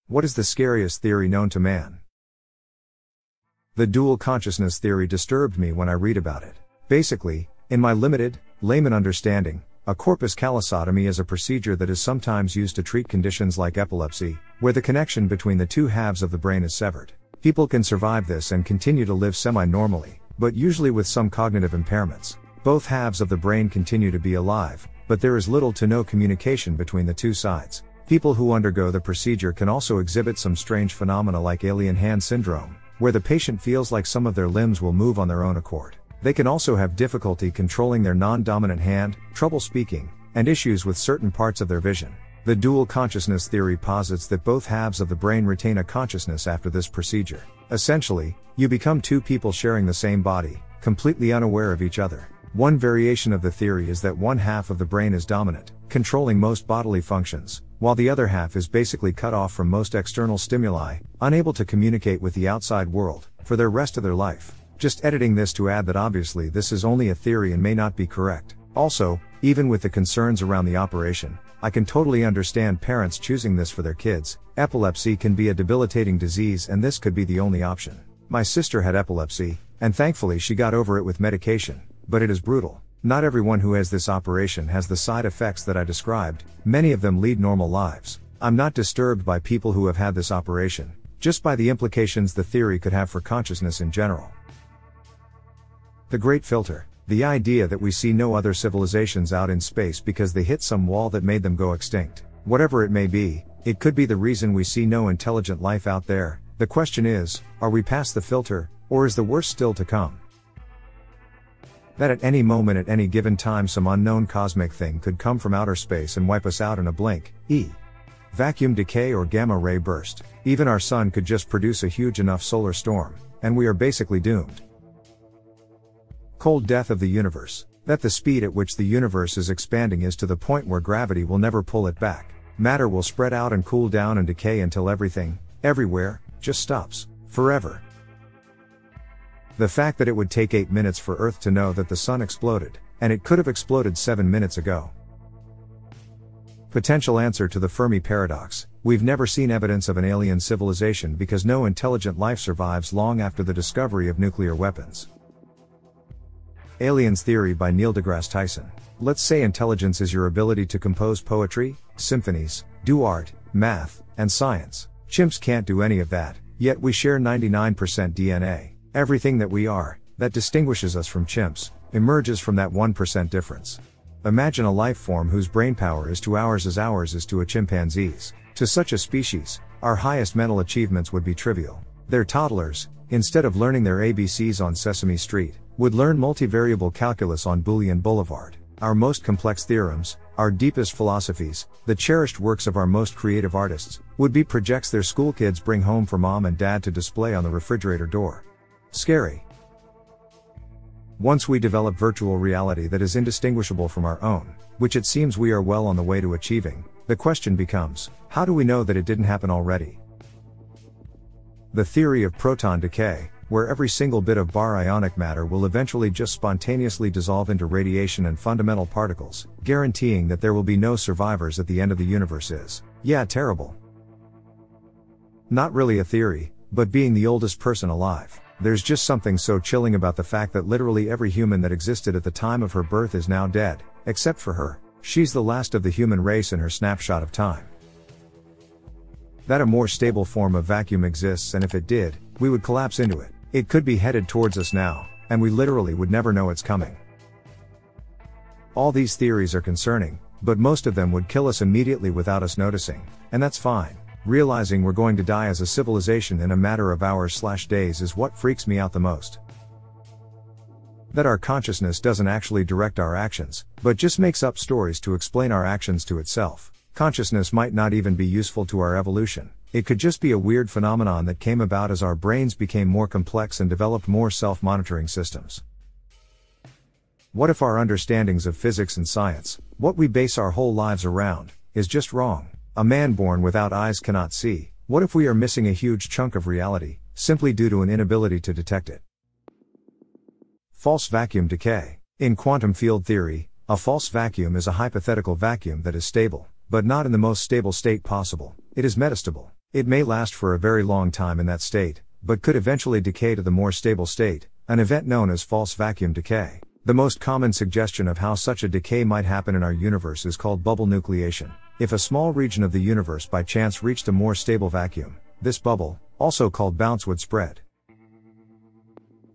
What is the scariest theory known to man? The dual consciousness theory disturbed me when I read about it. Basically, in my limited, layman understanding, a corpus callosotomy is a procedure that is sometimes used to treat conditions like epilepsy, where the connection between the two halves of the brain is severed. People can survive this and continue to live semi-normally, but usually with some cognitive impairments. Both halves of the brain continue to be alive, but there is little to no communication between the two sides. People who undergo the procedure can also exhibit some strange phenomena like alien hand syndrome, where the patient feels like some of their limbs will move on their own accord. They can also have difficulty controlling their non-dominant hand, trouble speaking, and issues with certain parts of their vision. The dual consciousness theory posits that both halves of the brain retain a consciousness after this procedure. Essentially, you become two people sharing the same body, completely unaware of each other. One variation of the theory is that one half of the brain is dominant, controlling most bodily functions, while the other half is basically cut off from most external stimuli, unable to communicate with the outside world, for the rest of their life. Just editing this to add that obviously this is only a theory and may not be correct. Also, even with the concerns around the operation, I can totally understand parents choosing this for their kids. Epilepsy can be a debilitating disease and this could be the only option. My sister had epilepsy, and thankfully she got over it with medication, but it is brutal. Not everyone who has this operation has the side effects that I described, many of them lead normal lives. I'm not disturbed by people who have had this operation, just by the implications the theory could have for consciousness in general. The Great Filter. The idea that we see no other civilizations out in space because they hit some wall that made them go extinct. Whatever it may be, it could be the reason we see no intelligent life out there. The question is, are we past the filter, or is the worst still to come? That at any moment at any given time some unknown cosmic thing could come from outer space and wipe us out in a blink, vacuum decay or gamma ray burst. Even our sun could just produce a huge enough solar storm, and we are basically doomed. Cold death of the universe. That the speed at which the universe is expanding is to the point where gravity will never pull it back. Matter will spread out and cool down and decay until everything, everywhere, just stops. Forever. The fact that it would take 8 minutes for Earth to know that the sun exploded, and it could have exploded 7 minutes ago. Potential answer to the Fermi paradox. We've never seen evidence of an alien civilization because no intelligent life survives long after the discovery of nuclear weapons. Aliens Theory by Neil deGrasse Tyson. Let's say intelligence is your ability to compose poetry, symphonies, do art, math, and science. Chimps can't do any of that, yet we share 99% DNA. Everything that we are, that distinguishes us from chimps, emerges from that 1% difference. Imagine a life form whose brainpower is 2 hours as ours is to a chimpanzee's. To such a species, our highest mental achievements would be trivial. Their toddlers, instead of learning their ABCs on Sesame Street, would learn multivariable calculus on Boolean Boulevard. Our most complex theorems, our deepest philosophies, the cherished works of our most creative artists, would be projects their school kids bring home for mom and dad to display on the refrigerator door. Scary. Once we develop virtual reality that is indistinguishable from our own, which it seems we are well on the way to achieving, the question becomes, how do we know that it didn't happen already? The theory of proton decay, where every single bit of baryonic matter will eventually just spontaneously dissolve into radiation and fundamental particles, guaranteeing that there will be no survivors at the end of the universe is, yeah, terrible. Not really a theory, but being the oldest person alive. There's just something so chilling about the fact that literally every human that existed at the time of her birth is now dead, except for her. She's the last of the human race in her snapshot of time. That a more stable form of vacuum exists, and if it did, we would collapse into it. It could be headed towards us now, and we literally would never know it's coming. All these theories are concerning, but most of them would kill us immediately without us noticing, and that's fine. Realizing we're going to die as a civilization in a matter of hours/days is what freaks me out the most. That our consciousness doesn't actually direct our actions, but just makes up stories to explain our actions to itself. Consciousness might not even be useful to our evolution. It could just be a weird phenomenon that came about as our brains became more complex and developed more self-monitoring systems. What if our understandings of physics and science, what we base our whole lives around, is just wrong? A man born without eyes cannot see. What if we are missing a huge chunk of reality, simply due to an inability to detect it? False vacuum decay. In quantum field theory, a false vacuum is a hypothetical vacuum that is stable, but not in the most stable state possible. It is metastable. It may last for a very long time in that state, but could eventually decay to the more stable state, an event known as false vacuum decay. The most common suggestion of how such a decay might happen in our universe is called bubble nucleation. If a small region of the universe by chance reached a more stable vacuum, this bubble, also called bounce, would spread.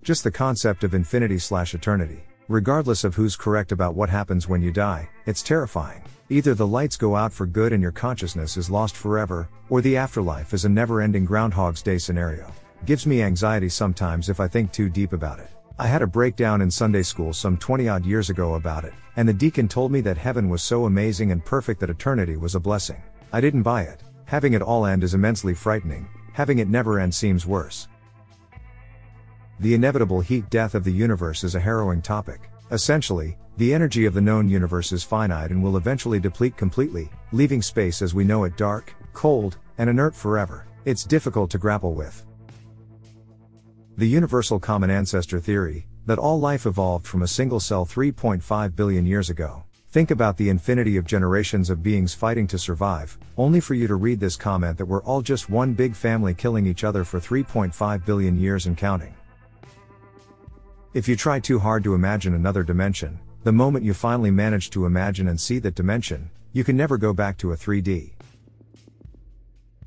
Just the concept of infinity/eternity. Regardless of who's correct about what happens when you die, it's terrifying. Either the lights go out for good and your consciousness is lost forever, or the afterlife is a never-ending Groundhog's Day scenario. Gives me anxiety sometimes if I think too deep about it. I had a breakdown in Sunday school some 20-odd years ago about it, and the deacon told me that heaven was so amazing and perfect that eternity was a blessing. I didn't buy it. Having it all end is immensely frightening, having it never end seems worse. The inevitable heat death of the universe is a harrowing topic. Essentially, the energy of the known universe is finite and will eventually deplete completely, leaving space as we know it dark, cold, and inert forever. It's difficult to grapple with. The universal common ancestor theory, that all life evolved from a single cell 3.5 billion years ago. Think about the infinity of generations of beings fighting to survive, only for you to read this comment that we're all just one big family killing each other for 3.5 billion years and counting. If you try too hard to imagine another dimension, the moment you finally manage to imagine and see that dimension, you can never go back to a 3D.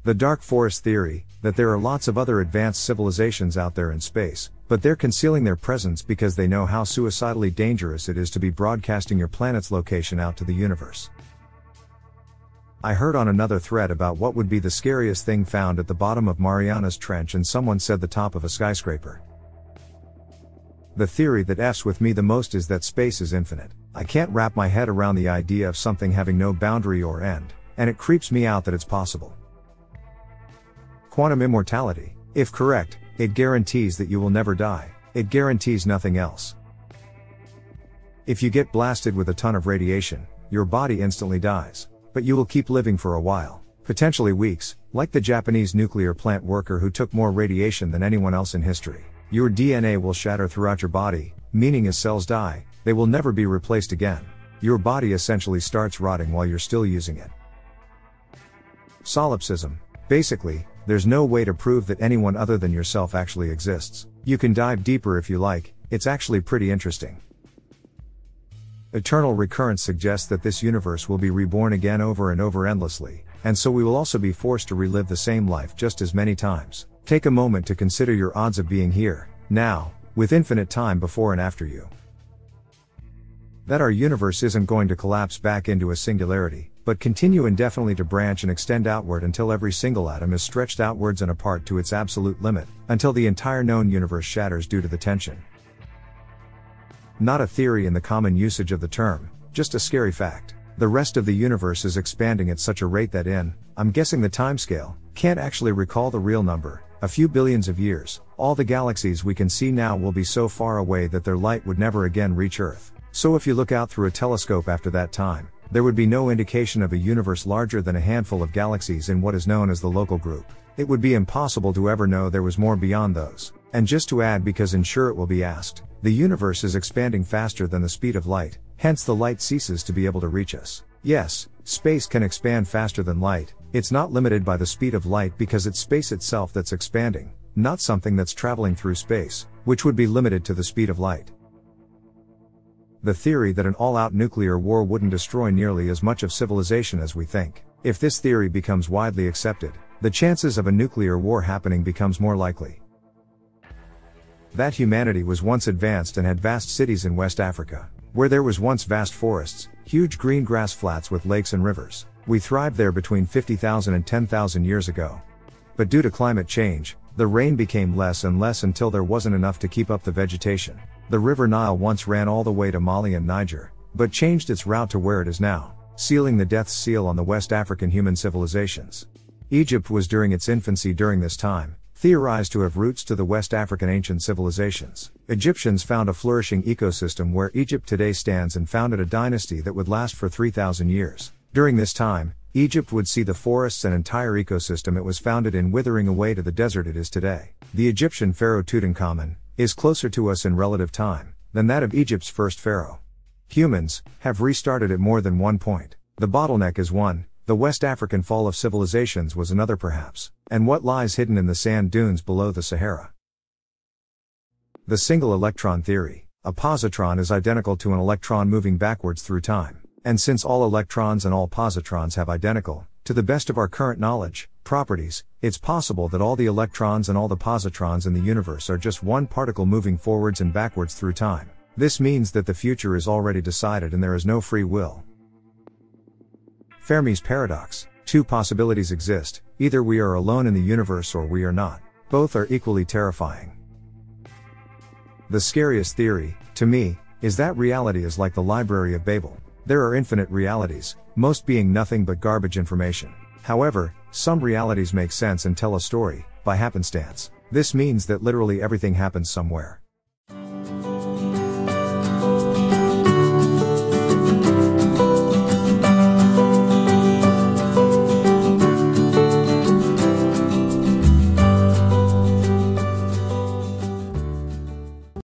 The dark forest theory, that there are lots of other advanced civilizations out there in space, but they're concealing their presence because they know how suicidally dangerous it is to be broadcasting your planet's location out to the universe. I heard on another thread about what would be the scariest thing found at the bottom of Mariana's Trench, and someone said the top of a skyscraper. The theory that F's with me the most is that space is infinite. I can't wrap my head around the idea of something having no boundary or end, and it creeps me out that it's possible. Quantum immortality. If correct, it guarantees that you will never die. It guarantees nothing else. If you get blasted with a ton of radiation, your body instantly dies. But you will keep living for a while. Potentially weeks, like the Japanese nuclear plant worker who took more radiation than anyone else in history. Your DNA will shatter throughout your body, meaning as cells die, they will never be replaced again. Your body essentially starts rotting while you're still using it. Solipsism. Basically, there's no way to prove that anyone other than yourself actually exists. You can dive deeper if you like, it's actually pretty interesting. Eternal recurrence suggests that this universe will be reborn again over and over endlessly, and so we will also be forced to relive the same life just as many times. Take a moment to consider your odds of being here, now, with infinite time before and after you. That our universe isn't going to collapse back into a singularity, but continue indefinitely to branch and extend outward until every single atom is stretched outwards and apart to its absolute limit, until the entire known universe shatters due to the tension. Not a theory in the common usage of the term, just a scary fact. The rest of the universe is expanding at such a rate that I'm guessing the timescale, can't actually recall the real number, a few billions of years, all the galaxies we can see now will be so far away that their light would never again reach Earth. So if you look out through a telescope after that time, there would be no indication of a universe larger than a handful of galaxies in what is known as the local group. It would be impossible to ever know there was more beyond those. And just to add, because sure it will be asked, the universe is expanding faster than the speed of light, hence the light ceases to be able to reach us. Yes, space can expand faster than light. It's not limited by the speed of light because it's space itself that's expanding, not something that's traveling through space, which would be limited to the speed of light. The theory that an all-out nuclear war wouldn't destroy nearly as much of civilization as we think. If this theory becomes widely accepted, the chances of a nuclear war happening becomes more likely. That humanity was once advanced and had vast cities in West Africa, where there was once vast forests, huge green grass flats with lakes and rivers. We thrived there between 50,000 and 10,000 years ago. But due to climate change, the rain became less and less until there wasn't enough to keep up the vegetation. The river Nile once ran all the way to Mali and Niger, but changed its route to where it is now, sealing the death seal on the West African human civilizations. Egypt was during its infancy during this time, theorized to have roots to the West African ancient civilizations. Egyptians found a flourishing ecosystem where Egypt today stands and founded a dynasty that would last for 3,000 years. During this time, Egypt would see the forests and entire ecosystem it was founded in withering away to the desert it is today. The Egyptian pharaoh Tutankhamun is closer to us in relative time than that of Egypt's first pharaoh. Humans have restarted at more than one point. The bottleneck is one, the West African fall of civilizations was another perhaps. And what lies hidden in the sand dunes below the Sahara? The single electron theory. A positron is identical to an electron moving backwards through time. And since all electrons and all positrons have identical, to the best of our current knowledge, properties, it's possible that all the electrons and all the positrons in the universe are just one particle moving forwards and backwards through time. This means that the future is already decided and there is no free will. Fermi's paradox. Two possibilities exist: either we are alone in the universe or we are not. Both are equally terrifying. The scariest theory, to me, is that reality is like the Library of Babel. There are infinite realities, most being nothing but garbage information. However, some realities make sense and tell a story, by happenstance. This means that literally everything happens somewhere.